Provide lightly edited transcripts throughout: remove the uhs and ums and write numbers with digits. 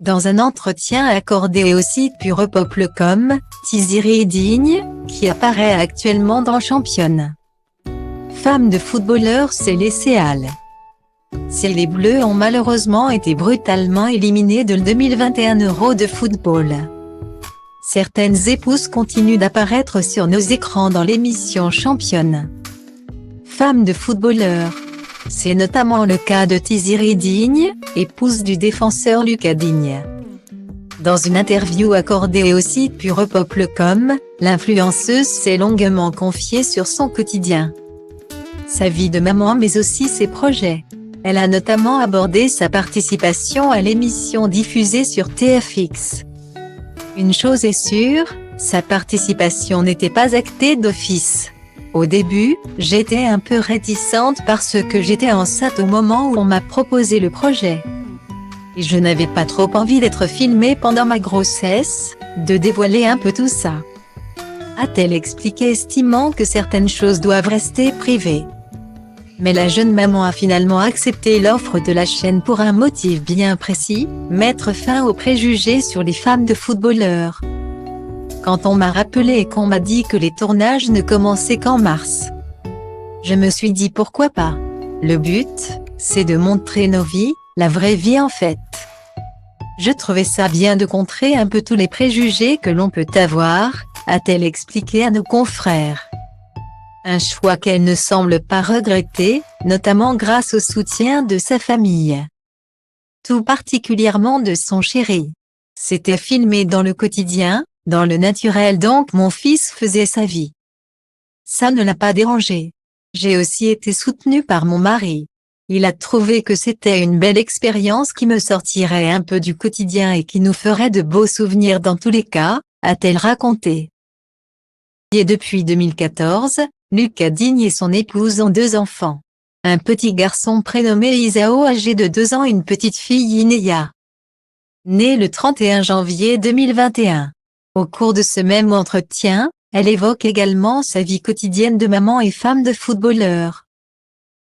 Dans un entretien accordé au site purepople.com, Tiziri Digne, qui apparaît actuellement dans Championne. Femme de footballeur s'est laissée aller. Si les Bleus ont malheureusement été brutalement éliminés de 2021 Euro de football, certaines épouses continuent d'apparaître sur nos écrans dans l'émission Championne. Femme de footballeur. C'est notamment le cas de Tiziri Digne, épouse du défenseur Lucas Digne. Dans une interview accordée au site purepople.com, l'influenceuse s'est longuement confiée sur son quotidien, sa vie de maman mais aussi ses projets. Elle a notamment abordé sa participation à l'émission diffusée sur TFX. Une chose est sûre, sa participation n'était pas actée d'office. Au début, j'étais un peu réticente parce que j'étais enceinte au moment où on m'a proposé le projet. Et je n'avais pas trop envie d'être filmée pendant ma grossesse, de dévoiler un peu tout ça, a-t-elle expliqué, estimant que certaines choses doivent rester privées. Mais la jeune maman a finalement accepté l'offre de la chaîne pour un motif bien précis, mettre fin aux préjugés sur les femmes de footballeurs. Quand on m'a rappelé et qu'on m'a dit que les tournages ne commençaient qu'en mars, je me suis dit pourquoi pas. Le but, c'est de montrer nos vies, la vraie vie en fait. Je trouvais ça bien de contrer un peu tous les préjugés que l'on peut avoir, a-t-elle expliqué à nos confrères. Un choix qu'elle ne semble pas regretter, notamment grâce au soutien de sa famille. Tout particulièrement de son chéri. C'était filmé dans le quotidien, dans le naturel donc mon fils faisait sa vie. Ça ne l'a pas dérangé. J'ai aussi été soutenue par mon mari. Il a trouvé que c'était une belle expérience qui me sortirait un peu du quotidien et qui nous ferait de beaux souvenirs dans tous les cas, a-t-elle raconté. Et depuis 2014, Lucas Digne et son épouse ont 2 enfants. Un petit garçon prénommé Isao âgé de 2 ans et une petite fille Inéa, née le 31 janvier 2021. Au cours de ce même entretien, elle évoque également sa vie quotidienne de maman et femme de footballeur.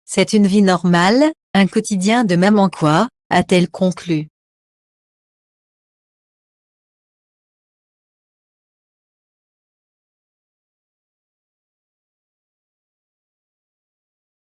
C'est une vie normale, un quotidien de maman quoi, a-t-elle conclu.